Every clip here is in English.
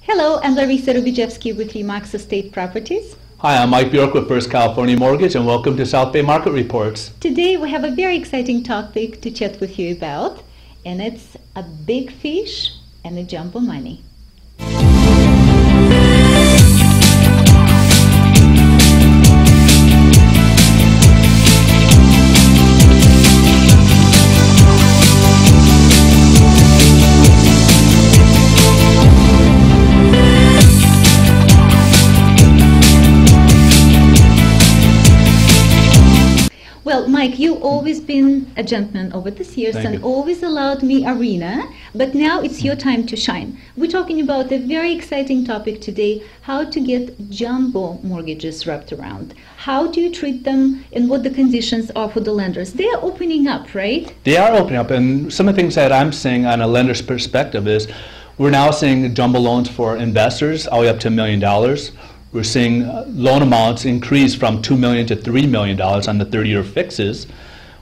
Hello, I'm Larissa Rubijevsky with Remax Estate Properties. Hi, I'm Mike Bjork with First California Mortgage, and welcome to South Bay Market Reports. Today we have a very exciting topic to chat with you about, and it's a big fish and a jumbo money. Well, Mike, you've always been a gentleman over these years and always allowed me arena, but now it's your time to shine. We're talking about a very exciting topic today, how to get jumbo mortgages wrapped around. How do you treat them and what the conditions are for the lenders? They are opening up, right? They are opening up, and some of the things that I'm seeing on a lender's perspective is we're now seeing jumbo loans for investors all the way up to $1 million. We're seeing loan amounts increase from $2 million to $3 million on the 30-year fixes.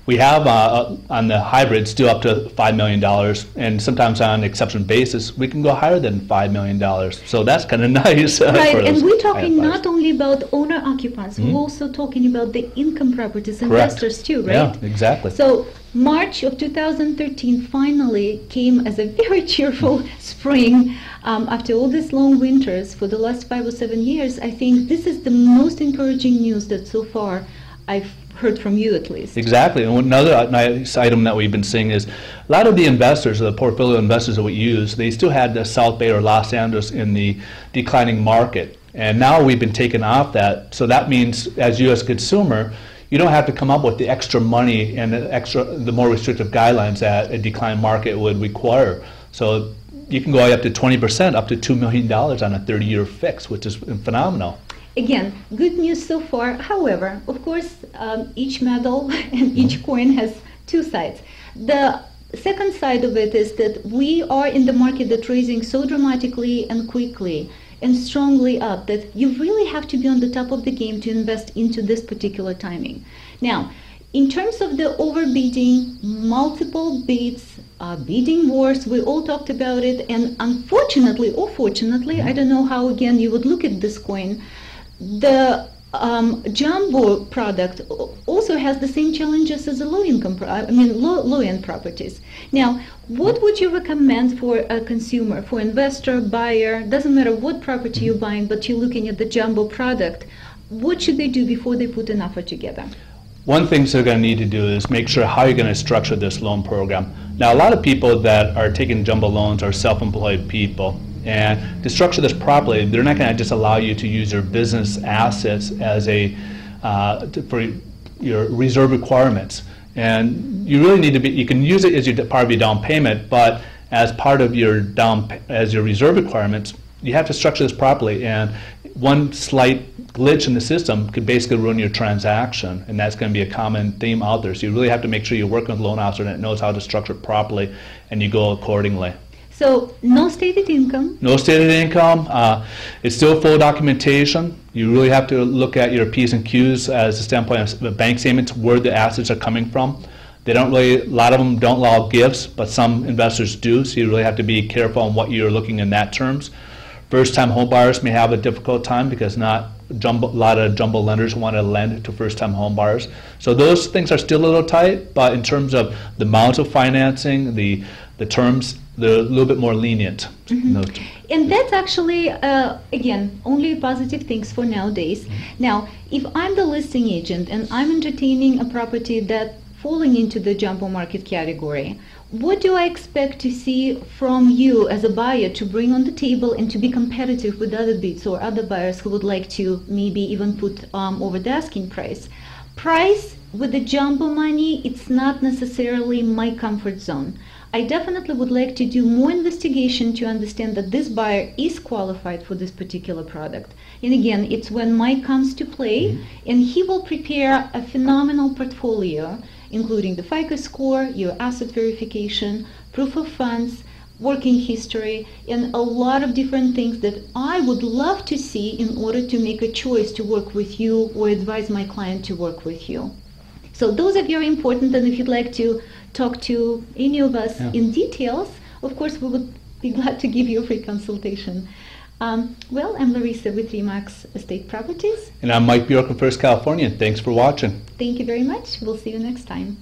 We have on the hybrid still up to $5 million, and sometimes on an exception basis, we can go higher than $5 million. So that's kind of nice. Right, and we're talking not only about owner-occupants, we're also talking about the income properties, investors too, right? Yeah, exactly. So March of 2013 finally came as a very cheerful spring. After all these long winters for the last 5 or 7 years, I think this is the most encouraging news that so far I've heard from you at least. Exactly. And another nice item that we've been seeing is a lot of the investors, the portfolio investors that we use, they still had the South Bay or Los Angeles in the declining market. And now we've been taken off that. So that means as you as a consumer, you don't have to come up with the extra money and the more restrictive guidelines that a declined market would require. So you can go up to 20%, up to $2 million on a 30-year fix, which is phenomenal. Again, good news so far. However, of course, each medal and each coin has two sides. The second side of it is that we are in the market that's raising so dramatically and quickly and strongly up that you really have to be on the top of the game to invest into this particular timing. Now, in terms of the overbidding, multiple bids, bidding wars, we all talked about it, and unfortunately or fortunately, I don't know how again you would look at this coin, the jumbo product also has the same challenges as the low-end properties. Now, what would you recommend for a consumer, for investor, buyer, doesn't matter what property you're buying, but you're looking at the jumbo product, what should they do before they put an offer together? One thing they're going to need to do is make sure how you're going to structure this loan program. Now, a lot of people that are taking jumbo loans are self-employed people. And to structure this properly, they're not going to just allow you to use your business assets as for your reserve requirements. And you really need to be, you can use it as part of your down payment, but as part of your your reserve requirements, you have to structure this properly. And one slight glitch in the system could basically ruin your transaction, and that's going to be a common theme out there. So you really have to make sure you're working with a loan officer that knows how to structure it properly, and you go accordingly. So no stated income? No stated income. It's still full documentation. You really have to look at your P's and Q's as a standpoint of bank statements, where the assets are coming from. They don't really, a lot of them don't allow gifts, but some investors do, so you really have to be careful on what you're looking in that terms. First-time home buyers may have a difficult time because a lot of jumbo lenders want to lend to first-time home buyers. So those things are still a little tight, but in terms of the amount of financing, the terms, they're a little bit more lenient. And that's actually, again, only positive things for nowadays. Now, if I'm the listing agent and I'm entertaining a property that's falling into the jumbo market category, what do I expect to see from you as a buyer to bring on the table and to be competitive with other bids or other buyers who would like to maybe even put over the asking price? Price with the jumbo money, it's not necessarily my comfort zone. I definitely would like to do more investigation to understand that this buyer is qualified for this particular product. And again, it's when Mike comes to play, and he will prepare a phenomenal portfolio, including the FICO score, your asset verification, proof of funds, working history, and a lot of different things that I would love to see in order to make a choice to work with you or advise my client to work with you. So those are very important, and if you'd like to talk to any of us in details, of course we would be glad to give you a free consultation. Well, I'm Larissa with Remax Estate Properties. And I'm Mike Bjork from First California. Thanks for watching. Thank you very much. We'll see you next time.